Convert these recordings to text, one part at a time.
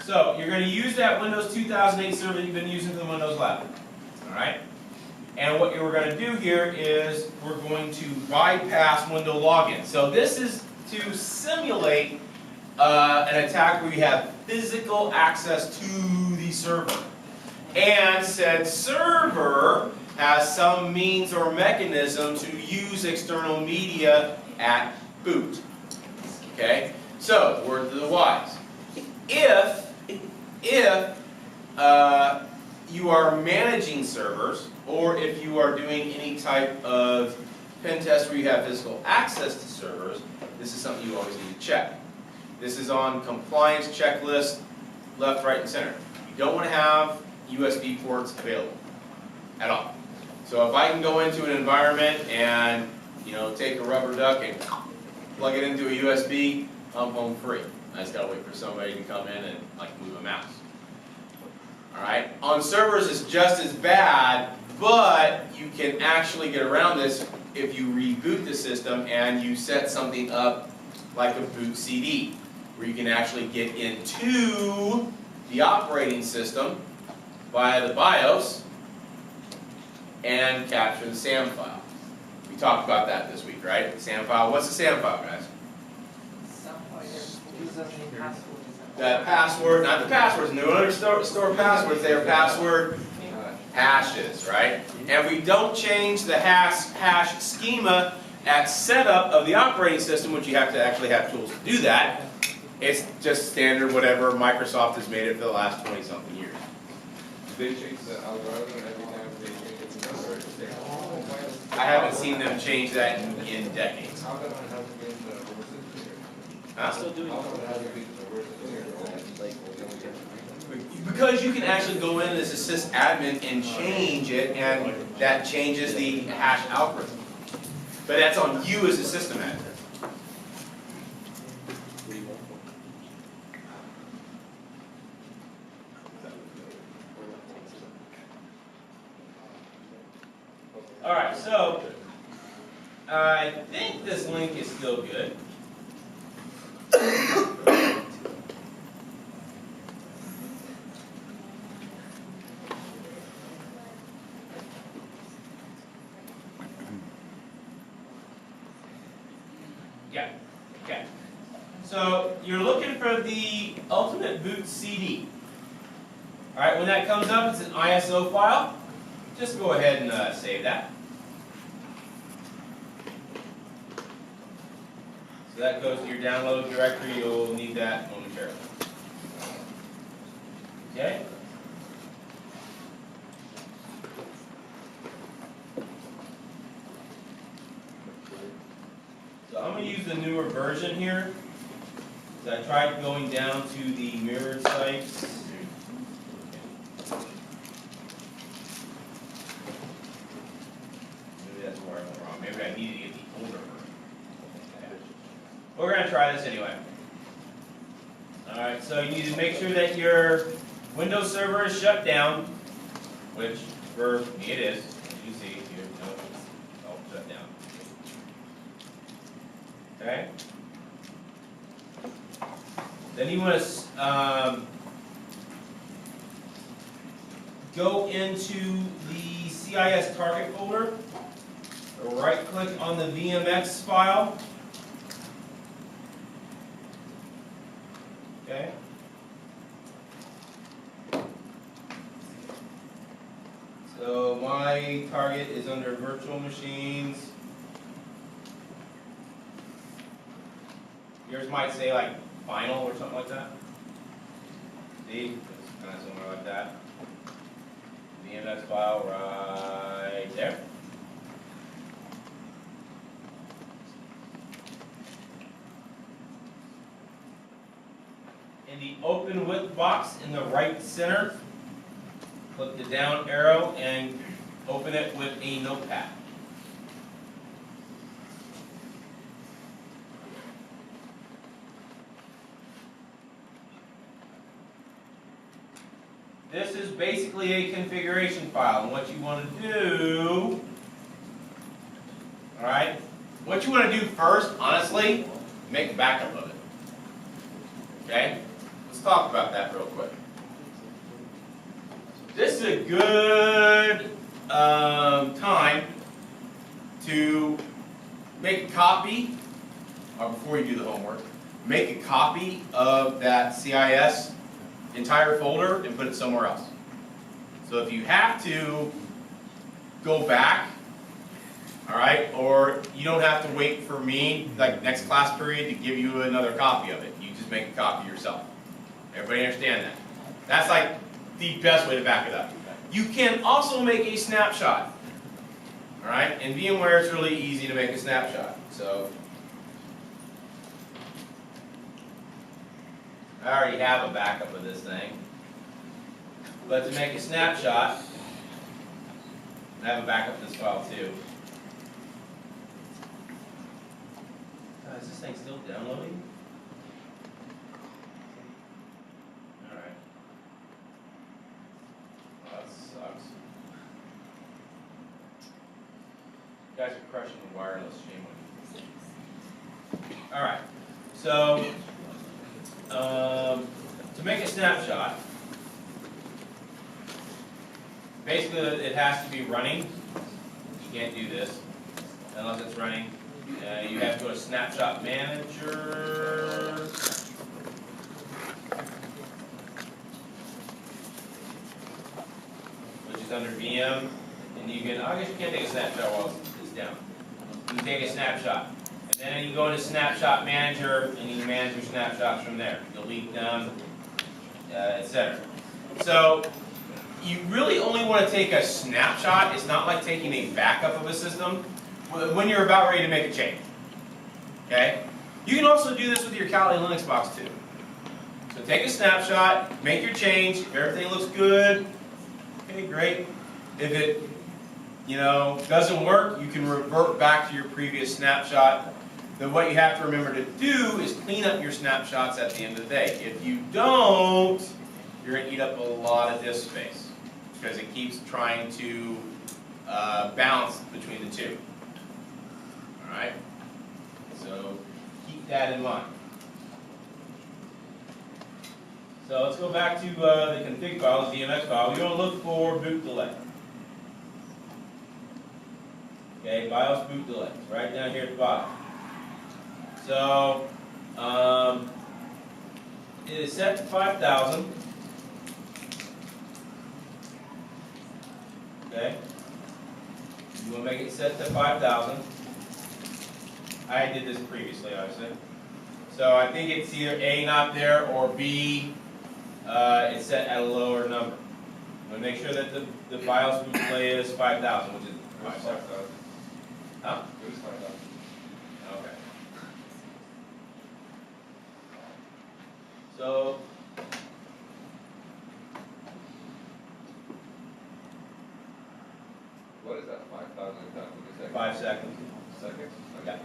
So you're going to use that Windows 2008 server that you've been using for the Windows 11. All right? And what we're going to do here is we're going to bypass window login. So this is to simulate an attack where you have physical access to the server. And said server has some means or mechanism to use external media at boot. Okay? So, word to the wise. If you are managing servers, or if you are doing any type of pen test where you have physical access to servers, this is something you always need to check. This is on compliance checklist, left, right, and center. You don't want to have USB ports available at all. So if I can go into an environment and take a rubber duck and plug it into a USB, I'm home free. I just gotta wait for somebody to come in and move a mouse. Alright? On servers it's just as bad, but you can actually get around this if you reboot the system and you set something up like a boot CD, where you can actually get into the operating system via the BIOS and capture the SAM file. We talked about that this week, right? The SAM file. What's the SAM file, guys? The password, not the passwords. No one store passwords. They are password hashes, right? And we don't change the hash schema at setup of the operating system, which you have to actually have tools to do that. It's just standard whatever Microsoft has made it for the last 20-something years. They change the algorithm every time they change it to number. I haven't seen them change that in decades. How come it hasn't been the reverse engineered? I'm still doing How come it hasn't been the reverse engineered? because you can actually go in as a sysadmin and change it, and that changes the hash algorithm. But that's on you as a system admin. Alright, so I think this link is still good. Yeah, okay. So you're looking for the Ultimate Boot CD. Alright, when that comes up, it's an ISO file. Just go ahead and save that. So that goes to your download directory. You'll need that momentarily. Okay? So I'm going to use the newer version here. So I tried going down to the mirrored sites. Maybe that's where I went wrong. Maybe I need to get the older version. We're going to try this anyway. Alright, so you need to make sure that your Windows server is shut down, which for me it is. As you see here, no, it's all shut down. Okay? Then you want to go into the CIS target folder, right click on the VMX file. Okay. So my target is under virtual machines. Yours might say like final or something like that. See? It's kind of similar like that. VMX file right there. In the open with box in the right center, click the down arrow and open it with a notepad. This is basically a configuration file, and what you want to do, alright, what you want to do first, honestly, make a backup of it. Okay? let's talk about that real quick. This is a good time to make a copy, or before you do the homework, make a copy of that CIS entire folder and put it somewhere else. So if you have to go back, all right, or you don't have to wait for me, like next class period, to give you another copy of it. You just make a copy yourself. Everybody understand that? That's like the best way to back it up. You can also make a snapshot. All right, in VMware it's really easy to make a snapshot. So I already have a backup of this thing. But to make a snapshot, I have a backup of this file too. Is this thing still downloading? Alright. Oh, that sucks. You guys are crushing the wireless, shame on you. Alright, so to make a snapshot, basically it has to be running. You can't do this unless it's running. You have to go to Snapshot Manager. Which is under VM. And you can, I guess you can't take a snapshot while it's down. You can take a snapshot. And then you go into Snapshot Manager and you can manage your snapshots from there. Delete them, etc. So you really only want to take a snapshot. It's not like taking a backup of a system when you're about ready to make a change. Okay? You can also do this with your Kali Linux box too. So take a snapshot, make your change. If everything looks good, okay, great. If it, doesn't work, you can revert back to your previous snapshot. Then what you have to remember to do is clean up your snapshots at the end of the day. If you don't, you're going to eat up a lot of disk space because it keeps trying to balance between the two. Alright? So keep that in mind. So let's go back to the config file, the DMX file. We want to look for boot delay. Okay, BIOS boot delay. It's right down here at the bottom. So it is set to 5,000. Okay? You want to make it set to 5,000. I did this previously, obviously. So I think it's either A, not there, or B, it's set at a lower number. I'm going to make sure that the BIOS boot delay is 5,000, which is 5,000. Huh? It was 5,000. Okay. So What is that, 5,000 times a second? 5 seconds. Seconds? Yeah.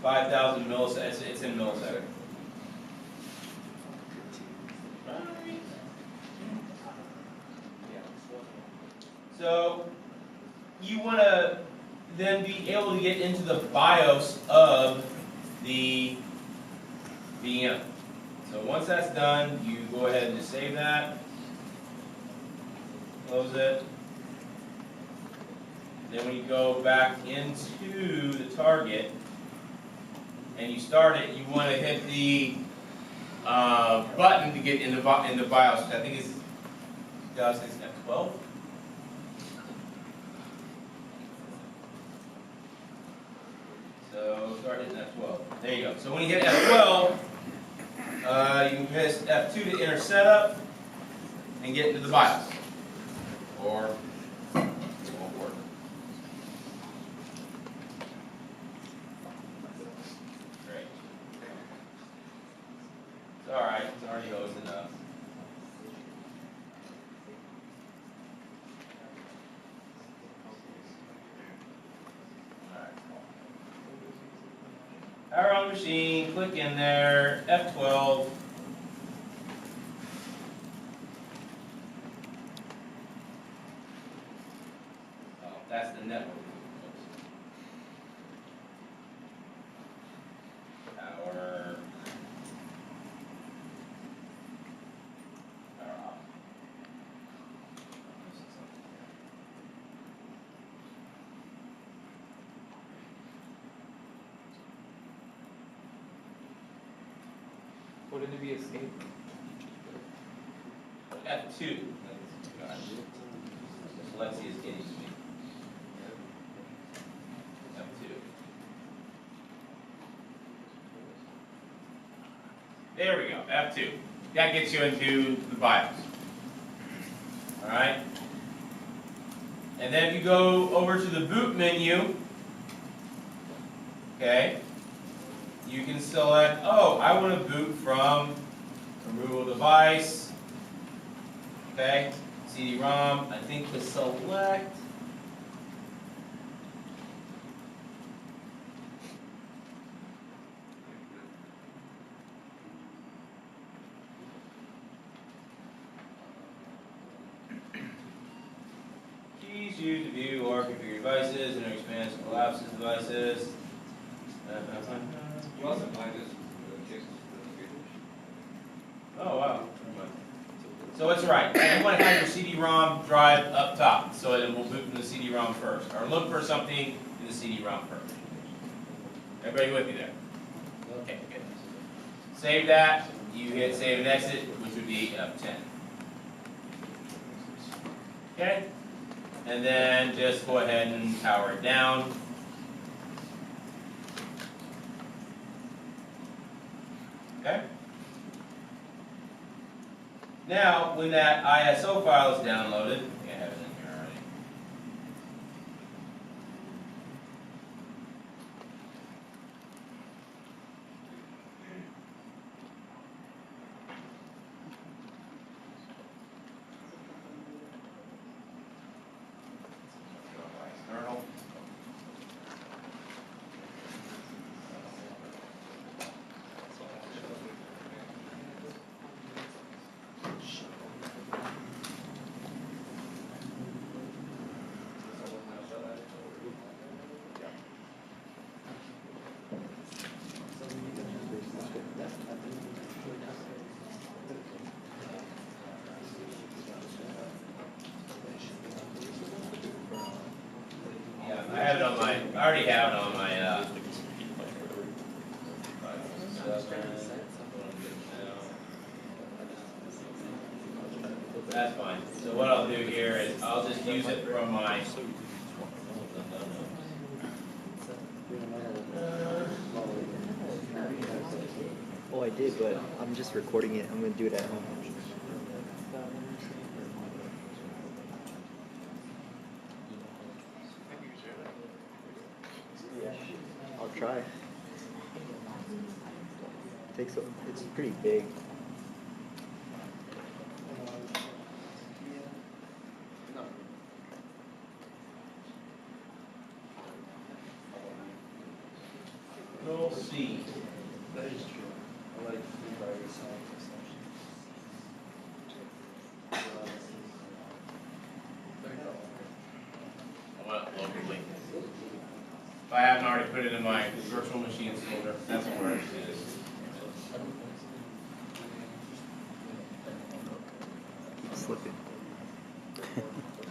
5,000 milliseconds. It's in milliseconds. So you want to then be able to get into the BIOS of the VM. So once that's done, you go ahead and just save that, close it. Then when you go back into the target and you start it, you want to hit the button to get into BIOS, which I think is F12. So start hitting F12. There you go. So when you hit F12, you can press F2 to enter setup and get into the BIOS. Or it won't work. Great. It's alright, it's already hosed enough. Power on machine, click in there, F12. Oh, that's the network. Power. Wouldn't it be escape? F2. Lexi is getting to me. F2. There we go, F2. That gets you into the BIOS. Alright? And then if you go over to the boot menu, okay, you can select, oh, I want to boot from removal device, okay, CD-ROM, I think to select, keys used to view or configure devices and expands and collapses devices. You also find this cases. Oh, wow. So it's right. You want to have your CD-ROM drive up top, so it will boot from the CD-ROM first. Or look for something in the CD-ROM first. Everybody with me there? Okay, good. Save that. You hit save and exit, which would be F10. Okay? And then just go ahead and power it down. Okay? Now, when that ISO file is downloaded, I think I have it in here already. External. Yeah, I have it on my, I already have it on my, that's fine. So what I'll do here is I'll just use it from my, Oh, I did, but I'm just recording it. I'm gonna do it at home. I'll try. It's pretty big. Control C. That is true. I like I went locally. If I haven't already put it in my virtual machines folder, that's where it is. Slipping.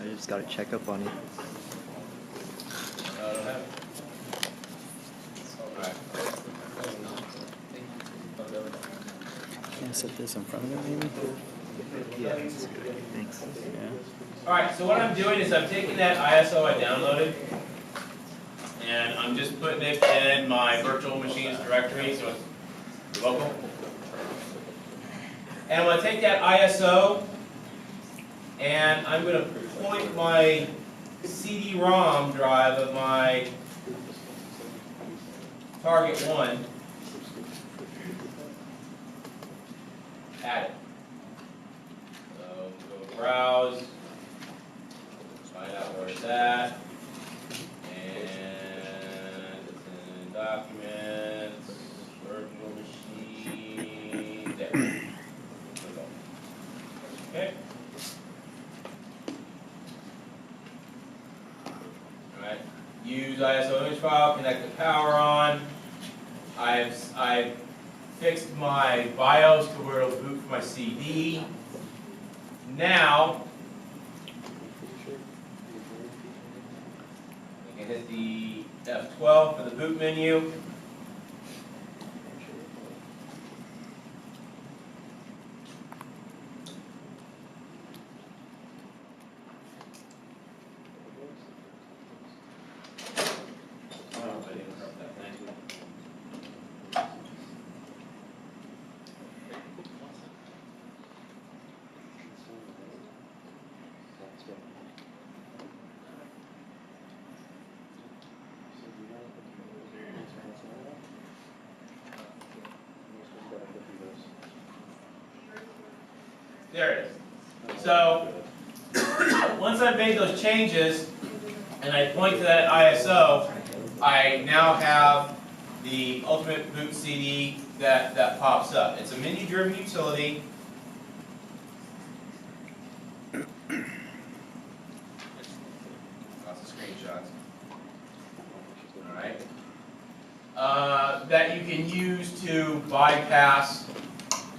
I just gotta check up on it. I don't have it. Alright. Can I set this in front of it, maybe? Yeah, that's good. Thanks. Yeah. Alright, so what I'm doing is I'm taking that ISO I downloaded, and I'm just putting it in my virtual machines directory, so it's local. And I'm going to take that ISO, and I'm going to point my CD-ROM drive of my target 1 at it. So go browse, find out where it's at, and it's in documents, virtual machine, there. Okay. Alright. Use ISO image file, connect the power on. I've fixed my BIOS to where it'll boot from my CD. Now, I can hit the F12 for the boot menu. There it is. So, once I've made those changes, and I point to that ISO, I now have the Ultimate Boot CD that pops up. It's a menu-driven utility. Lots of screenshots. Alright. That you can use to bypass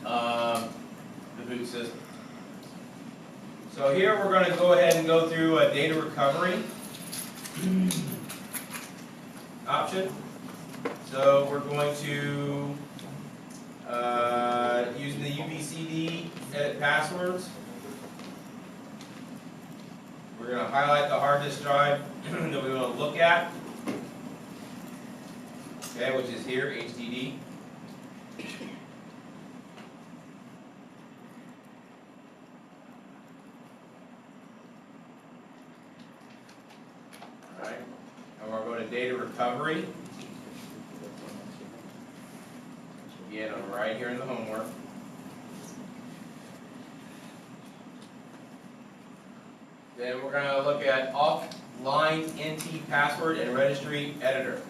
the boot system. So here we're going to go ahead and go through a data recovery option. So we're going to, using the UBCD, edit passwords. We're going to highlight the hard disk drive that we want to look at. Okay, which is here, HDD. Alright, and we're going to data recovery. Again, I'm right here in the homework. Then we're going to look at offline NT password and registry editor.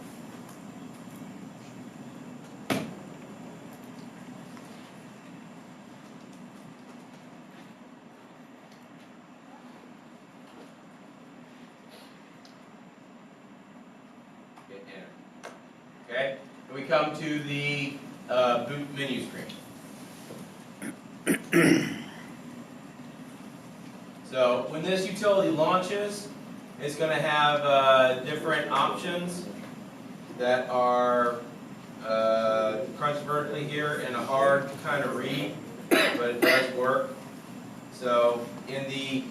Hit enter. Okay, and we come to the boot menu screen. So when this utility launches, it's going to have different options that are crunched vertically here and a hard kind of read, but it does work. So in the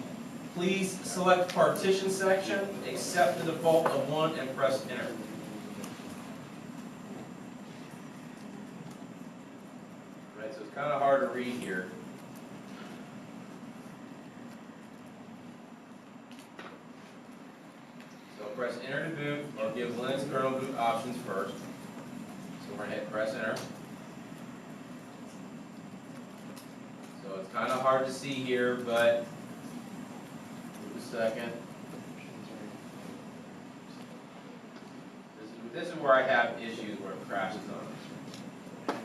please select partition section, accept the default of 1 and press enter. Right, so it's kind of hard to read here. So press enter to boot, or give Linux kernel boot options first. So we're going to hit press enter. So it's kind of hard to see here, but give a second. This is where I have issues where it crashes on us.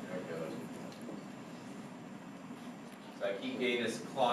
There it goes. So I keep getting this clock.